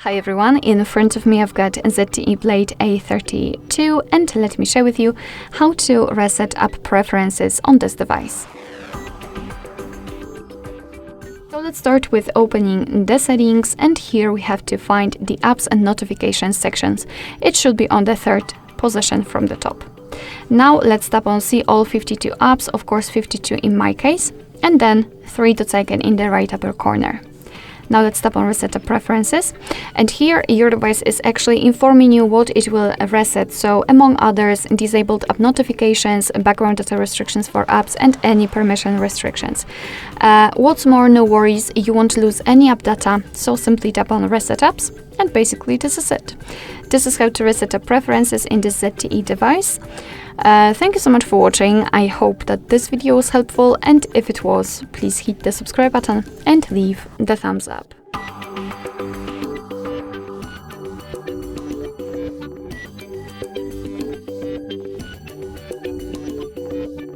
Hi everyone, in front of me I've got ZTE Blade A32 and let me share with you how to reset app preferences on this device. So let's start with opening the settings, and here we have to find the apps and notifications sections. It should be on the third position from the top. Now let's tap on see all 52 apps, of course 52 in my case, and then 3 dots again in the right upper corner. Now let's tap on Reset App Preferences, and here your device is actually informing you what it will reset. So among others, disabled app notifications, background data restrictions for apps, and any permission restrictions. What's more, no worries, you won't lose any app data, so simply tap on Reset Apps, and basically this is it. This is how to reset app preferences in this ZTE device. Thank you so much for watching. I hope that this video was helpful, and if it was, please hit the subscribe button and leave the thumbs up.